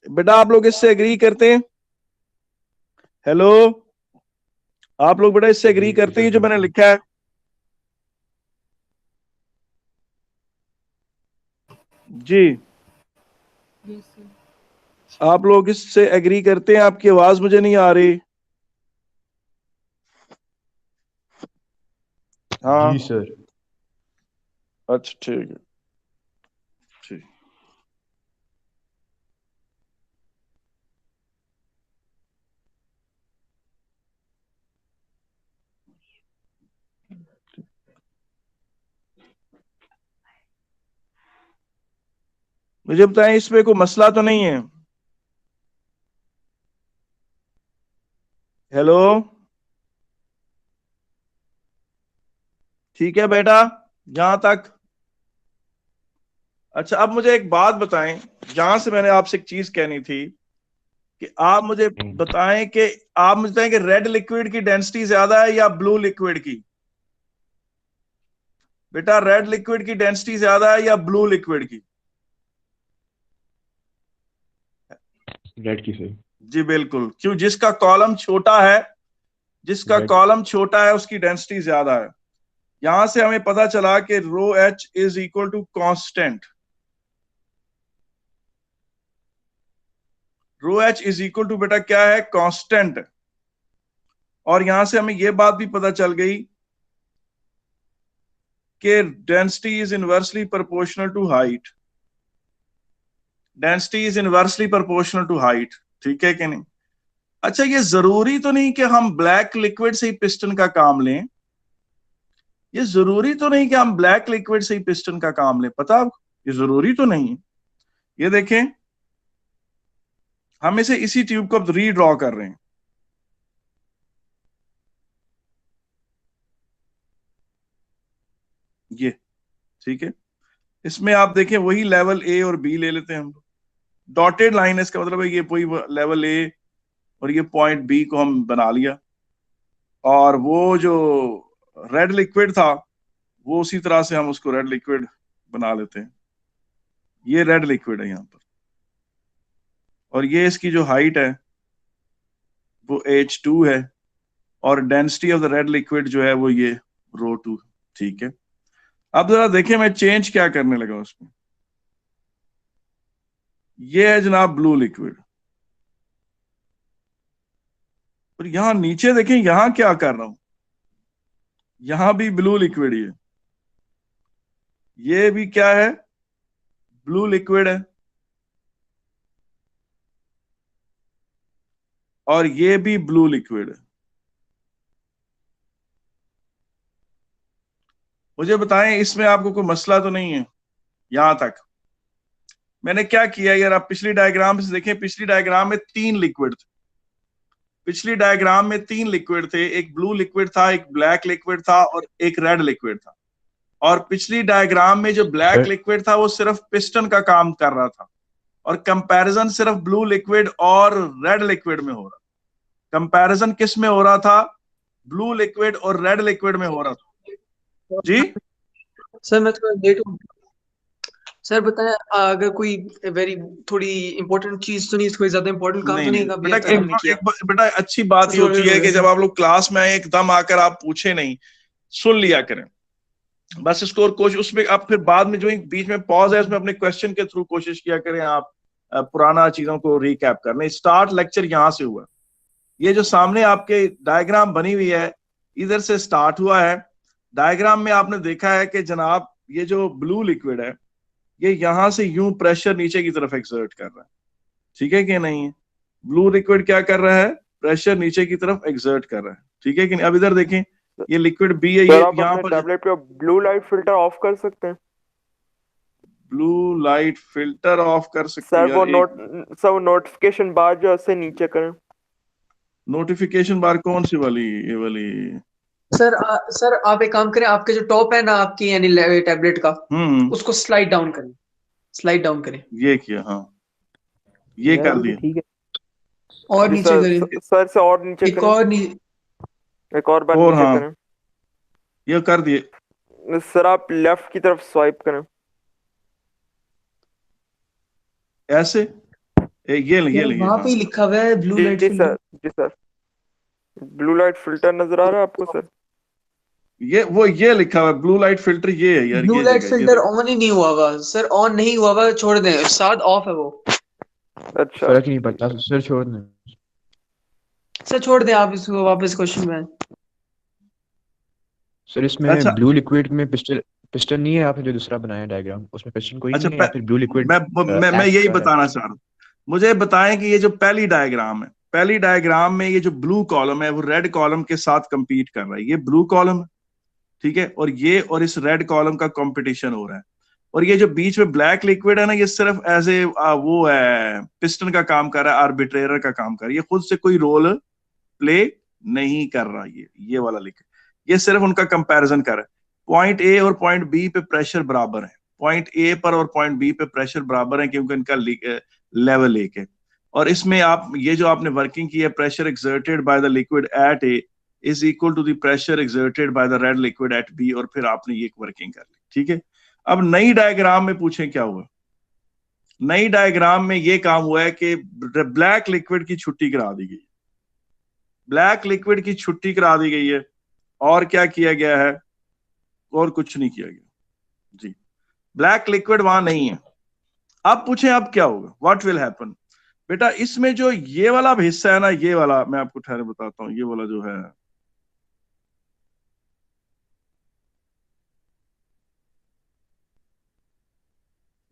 बेटा आप लोग इससे एग्री करते हैं? हेलो, आप लोग बेटा इससे एग्री करते हैं जो मैंने लिखा है? जी, आप लोग इससे एग्री करते हैं? आपकी आवाज मुझे नहीं आ रही। हाँ जी सर। अच्छा ठीक है, ठीक। मुझे बताएं इसमें कोई मसला तो नहीं है? हेलो, ठीक है बेटा, यहां तक? अच्छा अब मुझे एक बात बताएं, जहां से मैंने आपसे एक चीज कहनी थी कि आप मुझे बताएं कि आप मुझे बताएं कि रेड लिक्विड की डेंसिटी ज्यादा है या ब्लू लिक्विड की? बेटा रेड लिक्विड की डेंसिटी ज्यादा है या ब्लू लिक्विड की? रेड की सर। जी बिल्कुल, क्यों? जिसका कॉलम छोटा है, जिसका रेड। कॉलम छोटा है उसकी डेंसिटी ज्यादा है। यहां से हमें पता चला कि rho H is equal to constant. Rho H is equal to बेटा क्या है? कांस्टेंट। और यहां से हमें यह बात भी पता चल गई कि density is inversely proportional to height. Density is inversely proportional to height, ठीक है कि नहीं? अच्छा ये जरूरी तो नहीं कि हम ब्लैक लिक्विड से ही पिस्टन का काम लें। ये जरूरी तो नहीं कि हम ब्लैक लिक्विड से ही पिस्टन का काम लें, पता आपको? ये जरूरी तो नहीं है। ये देखें, हम इसे इसी ट्यूब को अब रीड्रॉ कर रहे हैं। ये ठीक है, इसमें आप देखें वही लेवल ए और बी ले लेते हैं हम। डॉटेड लाइन है, इसका मतलब है ये वही लेवल ए और ये पॉइंट बी को हम बना लिया। और वो जो रेड लिक्विड था वो उसी तरह से हम उसको रेड लिक्विड बना लेते हैं। ये रेड लिक्विड है यहाँ पर, और ये इसकी जो हाइट है वो H2 है, और density of the red liquid जो है वो ये ρ2। ठीक है, अब जरा देखें मैं चेंज क्या करने लगा उसमें। ये है जनाब ब्लू लिक्विड, और यहां नीचे देखें यहां क्या कर रहा हूं, यहां भी ब्लू लिक्विड ही है। ये भी क्या है? ब्लू लिक्विड है। और ये भी ब्लू लिक्विड है। मुझे बताएं इसमें आपको कोई मसला तो नहीं है यहां तक? मैंने क्या किया यार, आप पिछली डायग्राम से देखें, पिछली डायग्राम में तीन लिक्विड थे। पिछली डायग्राम में तीन लिक्विड थे, एक ब्लू लिक्विड था, एक ब्लैक लिक्विड था और एक रेड लिक्विड था। और पिछली डायग्राम में जो ब्लैक सर लिक्विड था वो सिर्फ पिस्टन का काम कर रहा था, और कंपैरिजन सिर्फ ब्लू लिक्विड और रेड लिक्विड में हो रहा। कंपैरिजन किस में हो रहा था? ब्लू लिक्विड और रेड लिक्विड में हो रहा था। जी सर मैं थोड़ा लेट हूँ। सर बताएं, अगर कोई वेरी थोड़ी इंपॉर्टेंट चीज तो नहीं, कोई ज्यादा इंपॉर्टेंट काम नहीं तो नहीं नहीं है अभी बेटा, तक हमने किया? बेटा अच्छी बात ये होती है कि जब आप लोग क्लास में आए एकदम आकर आप पूछे नहीं, सुन लिया करें बस इसको। और कोशिश उसमें आप फिर बाद में जो बीच में पॉज है उसमें अपने क्वेश्चन के थ्रू कोशिश किया करें आप पुराना चीजों को रिकैप करने। स्टार्ट लेक्चर यहां से हुआ। ये जो सामने आपके डायग्राम बनी हुई है इधर से स्टार्ट हुआ है। डायग्राम में आपने देखा है कि जनाब ये जो ब्लू लिक्विड है ये यहां से यूं प्रेशर नीचे की तरफ एक्सर्ट कर रहा है, ठीक है कि नहीं है? ब्लू लिक्विड क्या कर रहा है? प्रेशर नीचे की तरफ एक्सर्ट कर रहा है, ठीक है कि नहीं? अब इधर देखें, ये लिक्विड बी है, सर ये आप यहाँ अपने पर टैबलेट पे ब्लू लाइट फिल्टर ऑफ कर सकते हैं? ब्लू लाइट फिल्टर ऑफ कर सकते हैं सर यार? वो एक नोटिफिकेशन बार जो है उससे नीचे करें। नोटिफिकेशन बार कौन सी वाली? ये वाली? सर सर आप एक काम करें, आपके जो टॉप है ना आपकी यानी टैबलेट का, उसको स्लाइड डाउन करें, स्लाइड डाउन करें। ये किया, हाँ ये यार कर अभी तो दिया। ठीक है। और अभी नीचे करें, सर से और नीचे एक करें। और एक और बार और नीचे हाँ करें। ये कर दिए। सर आप लेफ्ट की तरफ स्वाइप करें। ऐसे? ये सर ले वहां पे हाँ ही लिखा हुआ है ब्लू लाइट जी फिल्टर। सर, जी सर। ब्लू लाइट फिल्टर नजर आ रहा है आपको सर? ये लिखा हुआ है ब्लू लाइट फिल्टर, ये है यार, ब्लू ये लाइट जगह ये फिल्टर देखो। ऑन ही नहीं हुआ हुआ सर, ऑन नहीं हुआ हुआ, छोड़ दें, साथ ऑफ है वो। अच्छा। फर्क नहीं पड़ता सर, छोड़ दें। सर छोड़ दें आप इसको, वापस क्वेश्चन में। सर अच्छा इसमें ब्लू लिक्विड में पिस्टन पिस्टन नहीं है, आपने जो दूसरा बनाया डायग्राम उसमें पिस्टन कोई अच्छा नहीं है, या फिर ब्लू लिक्विड मैं एक्ट यही कर रहा है? बताना चाह रहा हूँ। मुझे बताएं कि ये जो पहली डायग्राम है, पहली डायग्राम में ये जो ब्लू कॉलम है वो रेड कॉलम के साथ कंपीट कर रहा है। ये ब्लू कॉलम, ठीक है, और ये और इस रेड कॉलम का कंपटीशन हो रहा है। और ये जो बीच में ब्लैक लिक्विड है ना, ये सिर्फ एज ए वो है, पिस्टन का काम कर रहा है, आर्बिट्रेटर का काम कर रहा है। ये खुद से कोई रोल प्ले नहीं कर रहा। ये वाला लिक्विड, ये सिर्फ उनका कंपैरिजन कर रहा है। पॉइंट ए और पॉइंट बी पे प्रेशर बराबर है, पॉइंट ए पर और पॉइंट बी पे प्रेशर बराबर है, क्योंकि इनका लेवल एक है। और इसमें आप ये जो आपने वर्किंग की है, pressure exerted by the liquid at A is equal to the pressure exerted by the red liquid at B, और फिर आपने ये वर्किंग कर ली, ठीक है। अब नई डायग्राम में पूछें क्या हुआ। नई डायग्राम में ये काम हुआ है कि ब्लैक लिक्विड की छुट्टी करा दी गई, ब्लैक लिक्विड की छुट्टी करा दी गई है। और क्या किया गया है? और कुछ नहीं किया गया जी, ब्लैक लिक्विड वहां नहीं है। अब पूछें अब क्या होगा, व्हाट विल हैपन। बेटा इसमें जो ये वाला हिस्सा है ना, ये वाला मैं आपको ठहरे बताता हूं, ये वाला जो है,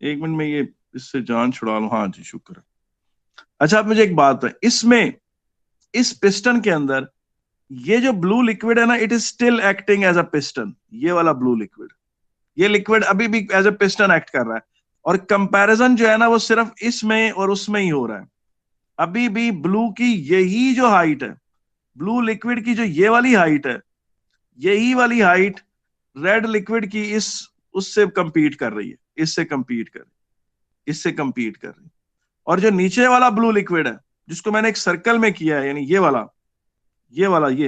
एक मिनट में ये इससे जान छुड़ा लूं। हाँ जी शुक्र है। अच्छा अब मुझे एक बात है, इसमें इस पिस्टन के अंदर ये जो ब्लू लिक्विड है ना, it is still acting as a piston. ये वाला ब्लू लिक्विड, ये लिक्विड अभी भी एज अ पिस्टन एक्ट कर रहा है। और कंपैरिजन जो है ना, वो सिर्फ इसमें और उसमें ही हो रहा है। अभी भी ब्लू की यही जो हाइट है, ब्लू लिक्विड की जो ये वाली हाइट है, यही वाली हाइट रेड लिक्विड की इस उससे कंपीट कर रही है, इससे कंपीट कर रही है, इससे कंपीट कर रही है। और जो नीचे वाला ब्लू लिक्विड है, जिसको मैंने एक सर्कल में किया है, यानी ये वाला ये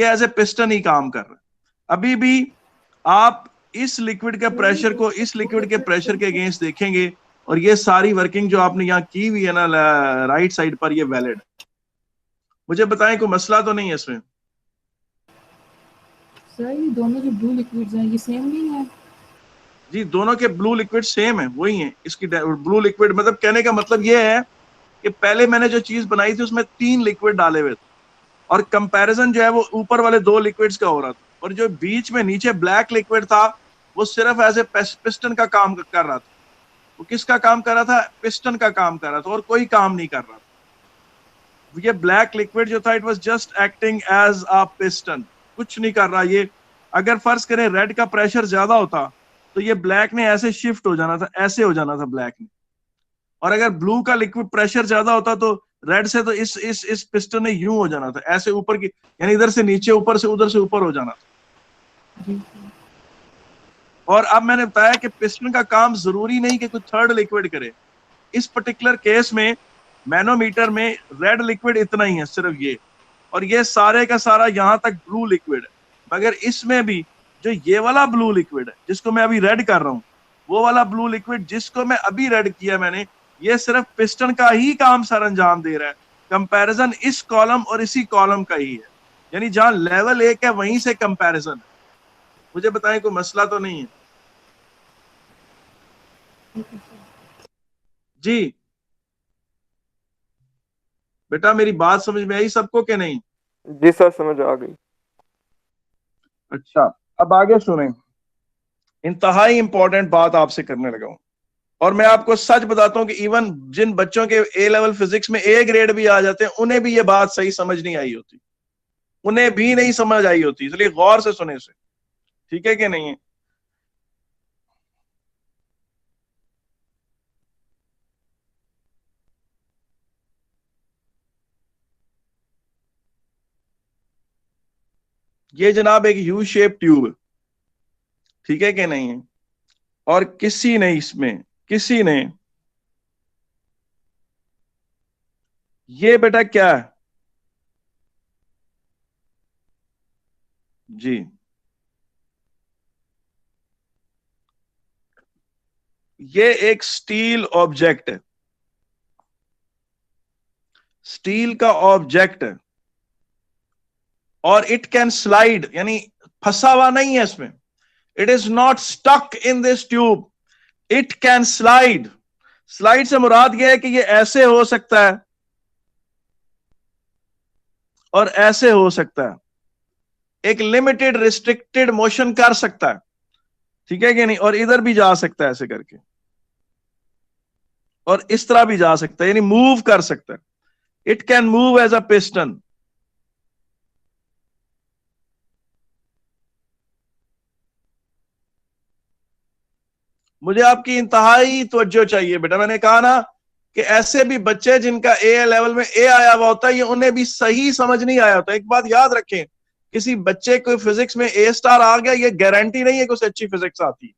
एज ए पिस्टन ही काम कर रहा है। अभी भी आप इस लिक्विड के प्रेशर को इस लिक्विड के प्रेशर के अगेंस्ट देखेंगे, और ये सारी वर्किंग जो आपने यहाँ की हुई है ना राइट साइड पर, ये वैलिड। मुझे बताएं कोई मसला तो नहीं है इसमें? सर ये दोनों जो ब्लू लिक्विड्स हैं ये सेम नहीं है? जी दोनों के ब्लू लिक्विड सेम है, वही है। इसकी ब्लू लिक्विड मतलब कहने का मतलब ये है कि पहले मैंने जो चीज बनाई थी उसमें 3 लिक्विड डाले हुए थे, और कंपैरिजन जो है वो ऊपर वाले 2 लिक्विड्स का हो रहा था, और जो बीच में नीचे ब्लैक लिक्विड था वो सिर्फ एज ए पिस्टन का काम कर रहा था। वो किसका काम कर रहा था? पिस्टन का काम कर रहा था, और कोई काम नहीं कर रहा था। ये ब्लैक लिक्विड जो था, it was just acting as a piston, कुछ नहीं कर रहा। ये अगर फर्ज करें रेड का प्रेशर ज्यादा होता तो ये ब्लैक ने ऐसे शिफ्ट हो जाना था, ऐसे हो जाना था ब्लैक ने। और अगर ब्लू का लिक्विड प्रेशर ज्यादा होता तो रेड से तो इस पिस्टन ने यूं हो जाना था, ऐसे ऊपर की, यानी इधर से नीचे, ऊपर से उधर से ऊपर हो जाना था। जी सर। और अब मैंने बताया कि पिस्टन का काम जरूरी नहीं कि कोई थर्ड लिक्विड करे। इस पर्टिकुलर केस में मैनोमीटर में रेड लिक्विड इतना ही है, सिर्फ ये, और ये सारे का सारा यहां तक ब्लू लिक्विड है। मगर इसमें भी जो ये वाला ब्लू लिक्विड है जिसको मैं अभी रेड कर रहा हूं, वो वाला ब्लू लिक्विड जिसको मैं अभी रेड किया मैंने, ये सिर्फ पिस्टन का ही काम सर अंजाम दे रहा है। कंपैरिजन इस कॉलम और इसी कॉलम का ही है, यानी जहां लेवल एक है वहीं से कंपैरिजन है। मुझे बताएं कोई मसला तो नहीं है? ठीक है सर। जी बेटा मेरी बात समझ में आई सबको कि नहीं? जी सर, समझ आ गई। अच्छा अब आगे सुने, इंतहाई इंपॉर्टेंट बात आपसे करने लगा हूं। और मैं आपको सच बताता हूं कि इवन जिन बच्चों के ए लेवल फिजिक्स में ए ग्रेड भी आ जाते हैं, उन्हें भी ये बात सही समझ नहीं आई होती, उन्हें भी नहीं समझ आई होती। इसलिए गौर से सुने इसे, ठीक है कि नहीं है? ये जनाब एक यू शेप ट्यूब, ठीक है कि नहीं है? और किसी ने ये बेटा क्या है जी, ये एक स्टील ऑब्जेक्ट है, स्टील का ऑब्जेक्ट है और इट कैन स्लाइड, यानी फंसा हुआ नहीं है इसमें, it is not stuck in this tube, it can slide. Slide से मुराद यह है कि ये ऐसे हो सकता है और ऐसे हो सकता है, एक लिमिटेड रिस्ट्रिक्टेड मोशन कर सकता है, ठीक है कि नहीं, और इधर भी जा सकता है ऐसे करके, और इस तरह भी जा सकता है, यानी मूव कर सकता है। It can move as a piston. मुझे आपकी इंतहाई तवज्जो चाहिए बेटा। मैंने कहा ना कि ऐसे भी बच्चे जिनका ए लेवल में ए आया हुआ होता है, ये उन्हें भी सही समझ नहीं आया होता। एक बात याद रखें, किसी बच्चे को फिजिक्स में ए स्टार आ गया, ये गारंटी नहीं है कि उसे अच्छी फिजिक्स आती है,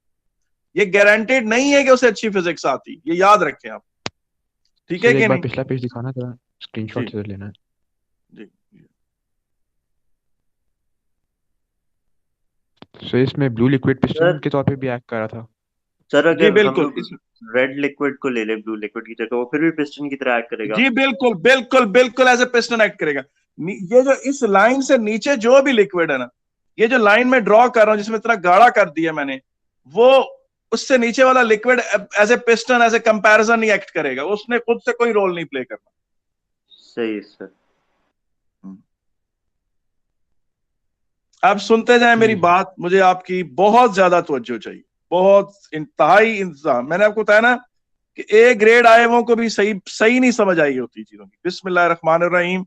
ये गारंटेड नहीं है कि उसे अच्छी फिजिक्स आती, ये याद रखें आप, ठीक है सर कि एक बार नहीं? पिछला पेज दिखाना जरा, स्क्रीनशॉट जी से लेना है। जी सो इसमें ब्लू लिक्विड पिस्टन के तौर पे भी एक्ट कर रहा था। सर जी अगर हम बिल्कुल। लोग रेड लिक्विड को ले ले ब्लू लिक्विड की जगह, वो फिर भी पिस्टन की तरह एक्ट करेगा? जी बिल्कुल बिल्कुल बिल्कुल एज ए पिस्टन एक्ट करेगा। ये जो इस लाइन से नीचे जो भी लिक्विड है ना, ये जो लाइन में ड्रॉ कर रहा हूं जिसमें इतना गाढ़ा कर दिया मैंने, वो उससे नीचे वाला liquid as a piston, as a comparison नहीं एक्ट करेगा, उसने खुद से कोई रोल नहीं प्ले करना। सही है सर। आप सुनते जाएं मेरी बात, मुझे आपकी बहुत ज्यादा तवज्जो चाहिए, बहुत इंतहाई इंतजाम। मैंने आपको बताया ना कि ए ग्रेड आए वो को भी सही नहीं समझ आई होती चीजों की। बिस्मिल्लाहिर्रहमानिर्रहीम।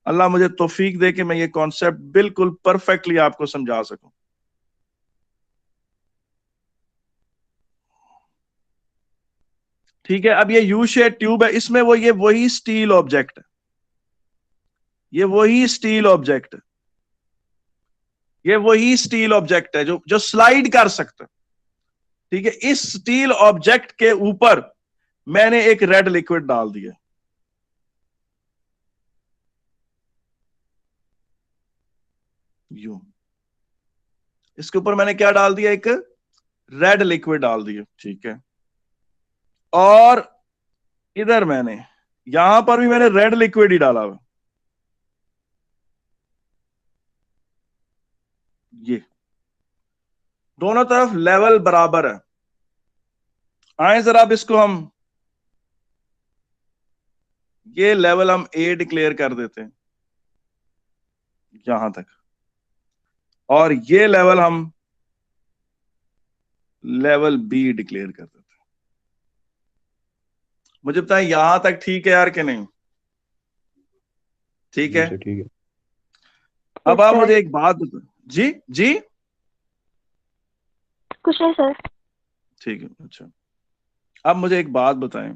अल्लाह मुझे तौफीक दे कि मैं ये कॉन्सेप्ट बिल्कुल परफेक्टली आपको समझा सकूं। ठीक है, अब ये यू शेप ट्यूब है, इसमें ये वही स्टील ऑब्जेक्ट है, ये वही स्टील ऑब्जेक्ट है, ये वही स्टील ऑब्जेक्ट है जो स्लाइड कर सकता है। ठीक है, इस स्टील ऑब्जेक्ट के ऊपर मैंने एक रेड लिक्विड डाल दिया, यूं इसके ऊपर मैंने क्या डाल दिया, एक रेड लिक्विड डाल दिया। ठीक है, और इधर मैंने, यहां पर भी मैंने रेड लिक्विड ही डाला हुआ, ये दोनों तरफ लेवल बराबर है। आए जरा अब इसको हम, ये लेवल हम ए डिक्लेयर कर देते हैं यहां तक, और ये लेवल हम लेवल बी डिक्लेयर कर देते हैं। मुझे बताएं यहां तक ठीक है यार कि नहीं? ठीक है, ठीक है। अब आप मुझे एक बात बताएं। जी जी कुछ नहीं सर। ठीक है, अच्छा अब मुझे एक बात बताएं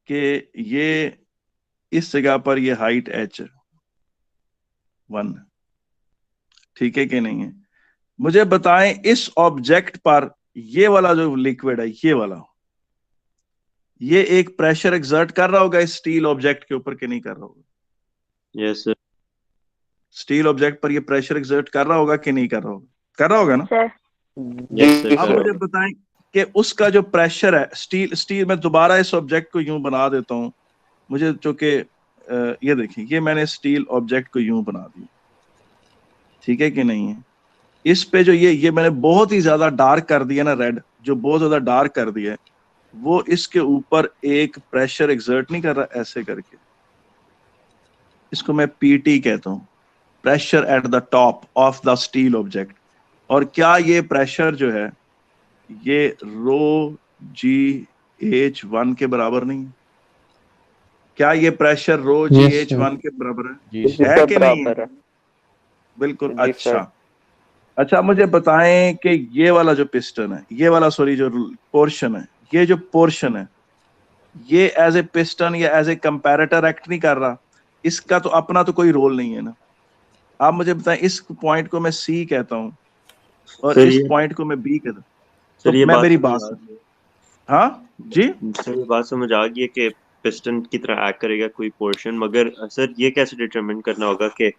कि ये इस जगह पर ये हाइट h1, ठीक है कि नहीं है? मुझे बताएं इस ऑब्जेक्ट पर ये वाला जो लिक्विड है, ये वाला, ये एक प्रेशर एक्सर्ट कर रहा होगा इस स्टील ऑब्जेक्ट के ऊपर कि नहीं कर रहा होगा? Yes sir. स्टील ऑब्जेक्ट पर ये प्रेशर एक्सर्ट कर रहा होगा कि नहीं कर रहा होगा? कर रहा होगा ना? Yes sir. अब मुझे बताएं कि उसका जो प्रेशर है, स्टील मैं दोबारा इस ऑब्जेक्ट को यूं बना देता हूं, मुझे चूंकि ये देखिए, ये मैंने स्टील ऑब्जेक्ट को यूं बना दिया, ठीक है कि नहीं है? इस पे जो ये मैंने बहुत ही ज्यादा डार्क कर दिया ना, रेड जो बहुत ज्यादा डार्क कर दिया है, वो इसके ऊपर एक प्रेशर एक्सर्ट नहीं कर रहा ऐसे करके, इसको मैं पीटी कहता हूं, pressure at the top of the steel object. और क्या ये प्रेशर जो है ये ρgh1 के बराबर नहीं है? क्या ये प्रेशर ρgh1 के बराबर है कि नहीं है? बिल्कुल। अच्छा मुझे बताएं कि ये वाला जो पिस्टन है, ये वाला सॉरी जो पोर्शन है, ये जो पोर्शन है, ये एज ए पिस्टन या एज ए कंपैरेटर एक्ट नहीं कर रहा, इसका तो अपना तो कोई रोल नहीं है ना। आप मुझे बताएं, इस पॉइंट को मैं सी कहता हूं और इस पॉइंट को मैं बी कहता हूं, तो मैं मेरी बात, हाँ जी सर ये बात समझ आ गई है कि पिस्टन की तरह एक्ट करेगा कोई पोर्शन, मगर सर ये कैसे डिटरमिन करना होगा कि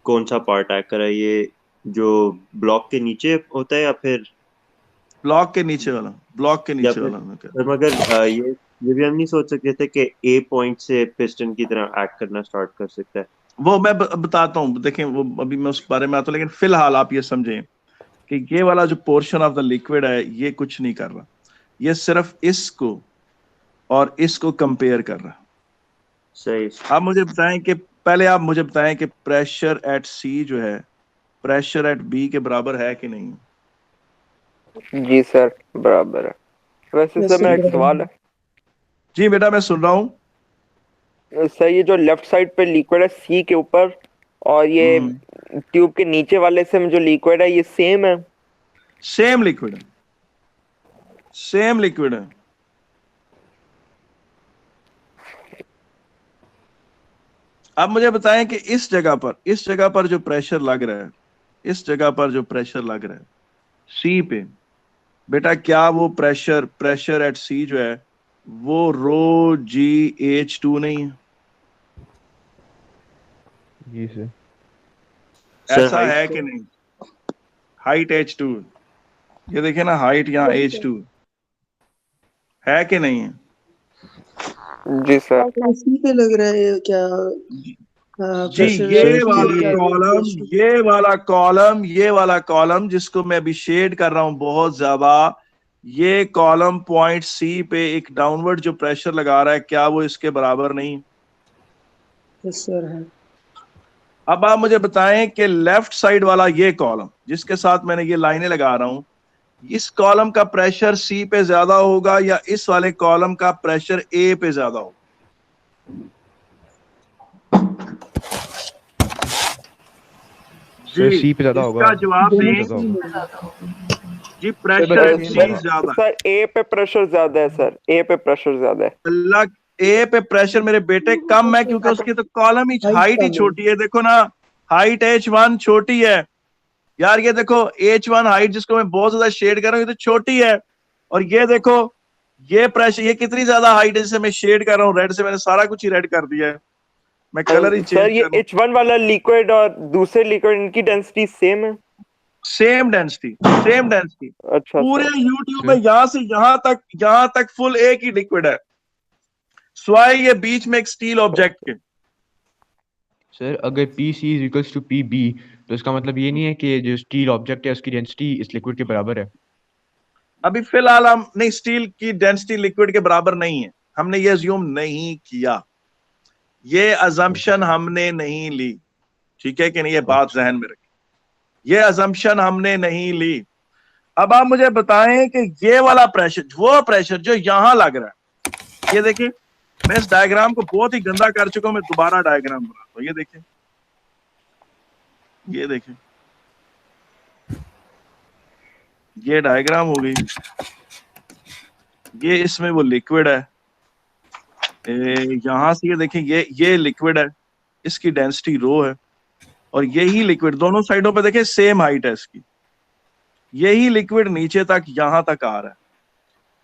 कौन सा पार्ट एक्ट कर रहा है? ये जो ब्लॉक के नीचे होता है या फिर ब्लॉक के नीचे वाला? ब्लॉक के नीचे वाला। सर मगर ये ये भी हम नहीं सोच सकते थे कि ए पॉइंट से पिस्टन की तरह एक्ट करना स्टार्ट कर सकता है। वो मैं बताता हूँ, देखें वो अभी मैं उस बारे में आता हूँ, लेकिन फिलहाल आप ये समझें कि ये वाला जो पोर्शन ऑफ द लिक्विड है ये कुछ नहीं कर रहा, ये सिर्फ इसको और इसको कंपेयर कर रहा है। सही। आप मुझे बताएं कि पहले आप मुझे बताएं कि प्रेशर एट सी जो है प्रेशर एट बी के बराबर है कि नहीं? जी सर बराबर है। वैसे Yes, सर sir, मेरा एक बराबर सवाल है। जी बेटा मैं सुन रहा हूँ। सर ये जो लेफ्ट साइड पे लिक्विड है सी के ऊपर और ये ट्यूब के नीचे वाले से में जो लिक्विड है ये सेम है? सेम लिक्विड है, सेम लिक्विड है। अब मुझे बताएं कि इस जगह पर जो प्रेशर लग रहा है, इस जगह पर जो प्रेशर लग रहा है सी पे, बेटा क्या वो प्रेशर एट सी जो है वो रो जी एच टू नहीं है? जी सर। सर ऐसा है कि नहीं? हाइट एच टू, ये देखिए ना हाइट यहाँ एच टू है कि नहीं है? जी सर। इसी पे लग रहा है क्या जी प्रेशर ये सर, वाला ये- कॉलम, ये वाला कॉलम जिसको मैं अभी शेड कर रहा हूं बहुत ज्यादा, ये कॉलम पॉइंट सी पे एक डाउनवर्ड जो प्रेशर लगा रहा है, क्या वो इसके बराबर नहीं? यस सर है। अब आप मुझे बताएं कि लेफ्ट साइड वाला ये कॉलम जिसके साथ मैंने ये लाइनें लगा रहा हूं, इस कॉलम का प्रेशर सी पे ज्यादा होगा या इस वाले कॉलम का प्रेशर ए पे ज्यादा होगा? सर जी सी पे ज्यादा होगा। इसका जवाब दोनों दें। सेम होगा। जी प्रेशर सी सर ज्यादा। सर ए पे प्रेशर ज्यादा है सर, ए पे प्रेशर ज्यादा है। अल्लाह, ए पे प्रेशर मेरे बेटे कम है क्योंकि उसकी तो कॉलम ही हाइट ही छोटी है। देखो ना हाइट H1 छोटी है यार, ये देखो H1 हाइट जिसको मैं बहुत ज्यादा शेड कर रहा हूँ ये तो छोटी है, और ये देखो ये प्रेशर, ये कितनी ज्यादा हाइट है जिसे मैं शेड कर रहा हूँ रेड से, मैंने सारा कुछ ही रेड कर दिया है, मैं कलर ही सर चेंज ये कर रहा हूँ। H1 वाला लिक्विड और दूसरे लिक्विड इनकी डेंसिटी सेम है? Same density, same density. अच्छा पूरे सर। यूट्यूब में यहां से यहां तक फुल एक ही लिक्विड है, स्वाय ये बीच में एक स्टील ऑब्जेक्ट के। सर अगर P C is equals to P B तो इसका मतलब ये नहीं है कि जो स्टील ऑब्जेक्ट है उसकी डेंसिटी इस लिक्विड के बराबर है? अभी फिलहाल हम नहीं, स्टील की डेंसिटी लिक्विड के बराबर नहीं है, हमने ये अज्यूम नहीं किया, ये अजम्पशन हमने नहीं ली, ठीक है कि नहीं? ये बात जहन में रखिए, ये अजम्पशन हमने नहीं ली। अब आप मुझे बताएं कि ये वाला प्रेशर, वो प्रेशर जो यहां लग रहा है, ये देखिए मैं इस डायग्राम को बहुत ही गंदा कर चुका हूं, मैं दोबारा डायग्राम बनाता हूं। ये देखिए, ये देखिए, ये डायग्राम हो गई, ये इसमें वो लिक्विड है, यहां से ये देखें ये लिक्विड है, इसकी डेंसिटी रो है, और यही लिक्विड दोनों साइडों पे देखें सेम हाइट है इसकी, यही लिक्विड नीचे तक यहां तक आ रहा है,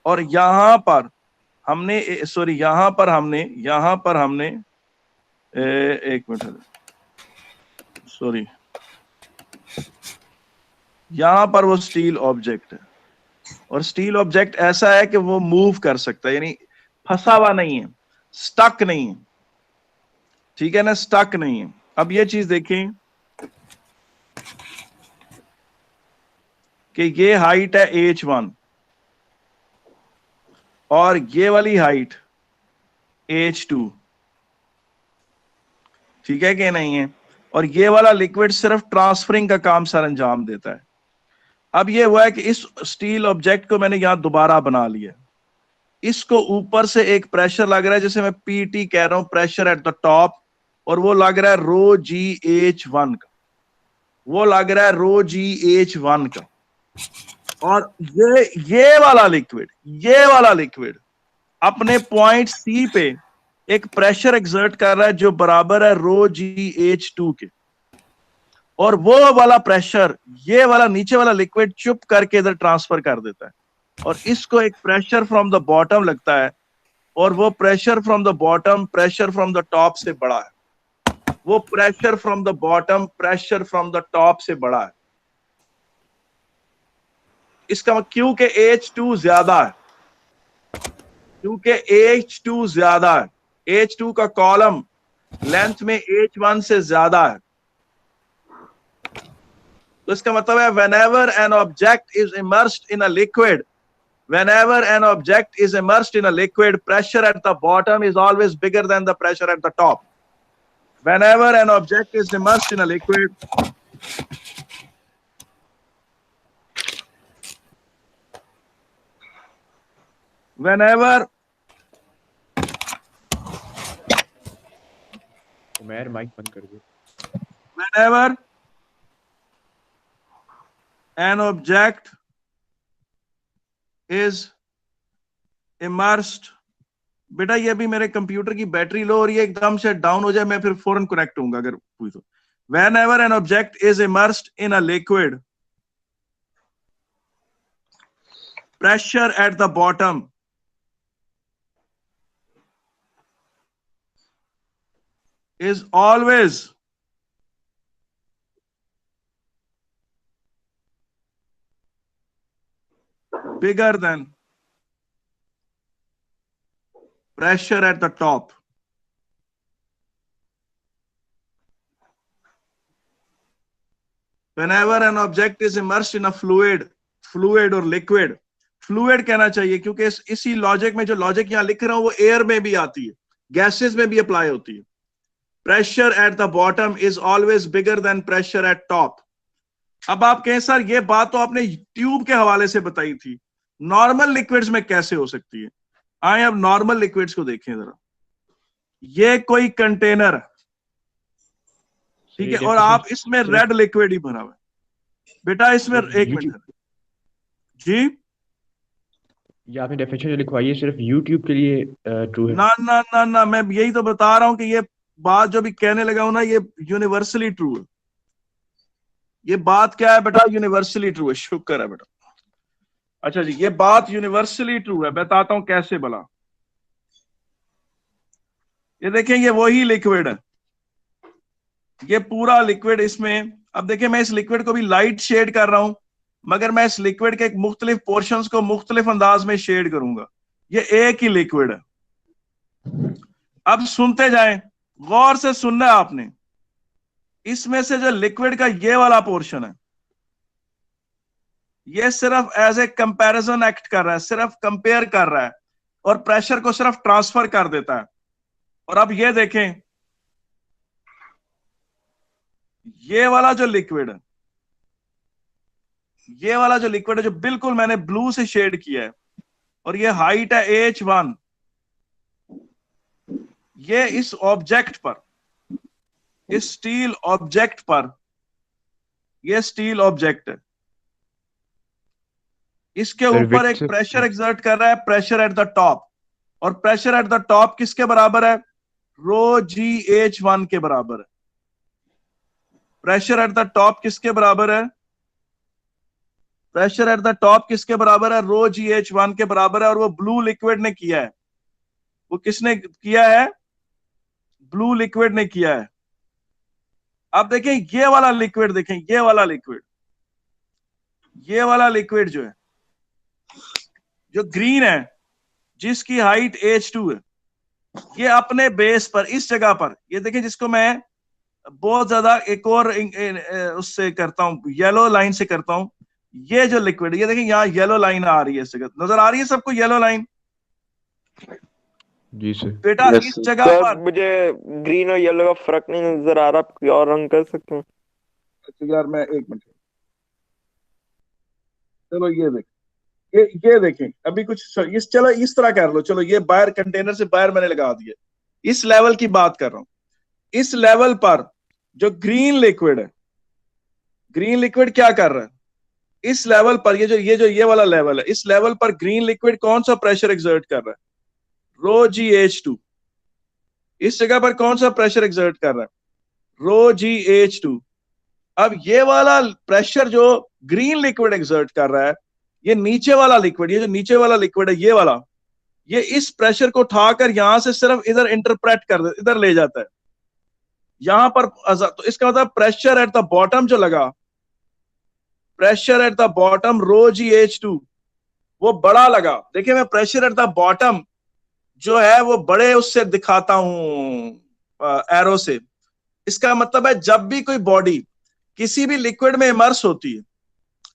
और यहां पर हमने एक मिनट सॉरी, यहां पर वो स्टील ऑब्जेक्ट है, और स्टील ऑब्जेक्ट ऐसा है कि वो मूव कर सकता है, यानी फंसा हुआ नहीं है, स्टक नहीं है, ठीक है ना, स्टक नहीं है। अब ये चीज देखें कि ये हाइट है H1 और ये वाली हाइट H2, ठीक है कि नहीं है, और ये वाला लिक्विड सिर्फ ट्रांसफरिंग का काम सर अंजाम देता है। अब ये हुआ है कि इस स्टील ऑब्जेक्ट को मैंने यहां दोबारा बना लिया, इसको ऊपर से एक प्रेशर लग रहा है जिसे मैं PT कह रहा हूं, प्रेशर एट द टॉप, और वो लग रहा है रो GH1 का, वो लग रहा है रो GH1 का, और ये वाला लिक्विड अपने पॉइंट C पे एक प्रेशर एक्सर्ट कर रहा है जो बराबर है रो GH2 के, और वो वाला प्रेशर ये वाला नीचे वाला लिक्विड चुप करके इधर ट्रांसफर कर देता है, और इसको एक प्रेशर फ्रॉम द बॉटम लगता है, और वो pressure from the bottom pressure from the top से बड़ा है, वो pressure from the bottom pressure from the top से बड़ा है। इसका क्योंकि H2 ज्यादा है, क्योंकि H2 ज्यादा है, H2 का कॉलम लेंथ में H1 से ज्यादा है। तो इसका मतलब है whenever an object is immersed in a liquid, whenever an object is immersed in a liquid, pressure at the bottom is always bigger than the pressure at the top. Whenever an object is immersed in a liquid, whenever Umair mic बंद कर दे। whenever an object is immersed, बेटा ये अभी मेरे computer की battery low और ये एकदम से डाउन हो जाए, मैं फिर फौरन कनेक्ट होऊंगा अगर हुई तो। Whenever an object is immersed in a liquid, pressure at the bottom is always bigger than pressure at the top. Whenever an object is immersed in a fluid or liquid, fluid कहना चाहिए क्योंकि इसी logic में जो logic यहां लिख रहा हूं वो एयर में भी आती है, गैसेस में भी अप्लाई होती है। Pressure at the bottom is always bigger than pressure at top. अब आप कहें सर ये बात तो आपने ट्यूब के हवाले से बताई थी, नॉर्मल लिक्विड्स में कैसे हो सकती है? आए अब नॉर्मल लिक्विड्स को देखें जरा। ये कोई कंटेनर, ठीक है, और आप इसमें रेड लिक्विड ही भरा हुआ है बेटा, इसमें एक मिनट जी, ये आपने डेफिनेशन जो लिखवाई है सिर्फ यूट्यूब के लिए ट्रू है? ना ना ना ना, मैं यही तो बता रहा हूं कि ये बात जो भी कहने लगा हूं ना, ये यूनिवर्सली ट्रू है। ये बात क्या है बेटा? यूनिवर्सली ट्रू है। शुक्र है बेटा। अच्छा जी, ये बात यूनिवर्सली ट्रू है, बताता हूं कैसे भला। ये देखें, ये वही लिक्विड है, ये पूरा लिक्विड इसमें। अब देखिए मैं इस लिक्विड को भी लाइट शेड कर रहा हूं, मगर मैं इस लिक्विड के एक मुख्तलिफ पोर्शंस को मुख्तलिफ अंदाज में शेड करूंगा। ये एक ही लिक्विड है। अब सुनते जाएं, गौर से सुनना है आपने। इसमें से जो लिक्विड का ये वाला पोर्शन है, ये सिर्फ एज ए कंपैरिजन एक्ट कर रहा है, सिर्फ कंपेयर कर रहा है और प्रेशर को सिर्फ ट्रांसफर कर देता है। और अब ये देखें, ये वाला जो लिक्विड है, ये वाला जो लिक्विड है जो बिल्कुल मैंने ब्लू से शेड किया है, और ये हाइट है H1, ये इस ऑब्जेक्ट पर, इस स्टील ऑब्जेक्ट पर, ये स्टील ऑब्जेक्ट है, इसके ऊपर एक प्रेशर एक्सर्ट कर रहा है, प्रेशर एट द टॉप। और प्रेशर एट द टॉप किसके बराबर है? ρGH1 के बराबर है। प्रेशर एट द टॉप किसके बराबर है? प्रेशर एट द टॉप किसके बराबर है? ρGH1 के बराबर है। और वो ब्लू लिक्विड ने किया है। वो किसने किया है? ब्लू लिक्विड ने किया है। अब देखें ये वाला लिक्विड, देखें ये वाला लिक्विड, ये वाला लिक्विड जो है, जो ग्रीन है, जिसकी हाइट H2 है, ये अपने बेस पर, इस जगह पर, ये देखें, जिसको मैं बहुत ज्यादा एक और उससे करता हूं, येलो लाइन से करता हूं। ये जो लिक्विड, ये देखें यहाँ येलो लाइन आ रही है, इस जगह नजर आ रही है सबको येलो लाइन? जी सर। बेटा इस जगह पर मुझे ग्रीन और येलो का फर्क नहीं नजर आ रहा, आप कोई और रंग कर सकते हैं? अच्छा यार, मैं एक मिनट, चलो ये देख, ये देखें अभी कुछ इस, चलो इस तरह कर लो, चलो ये बाहर कंटेनर से बाहर मैंने लगा दिया, इस लेवल की बात कर रहा हूं। इस लेवल पर जो ग्रीन लिक्विड है, ग्रीन लिक्विड क्या कर रहा है? इस लेवल पर, ये वाला लेवल है, इस लेवल पर ग्रीन लिक्विड कौन सा प्रेशर एक्सर्ट कर रहा है? ρGH2। इस जगह पर कौन सा प्रेशर एक्सर्ट कर रहा है? ρGH2। अब ये वाला प्रेशर जो ग्रीन लिक्विड एक्सर्ट कर रहा है, ये नीचे वाला लिक्विड, ये जो नीचे वाला लिक्विड है, ये वाला, ये इस प्रेशर को उठाकर यहां से सिर्फ इधर इंटरप्रेट कर दे, इधर ले जाता है यहां पर। तो इसका मतलब प्रेशर एट द बॉटम जो लगा, pressure at the bottom ρGH2 वो बड़ा लगा। देखिए मैं प्रेशर एट द बॉटम जो है वो बड़े उससे दिखाता हूं एरो से। इसका मतलब है जब भी कोई बॉडी किसी भी लिक्विड में इमर्स होती है,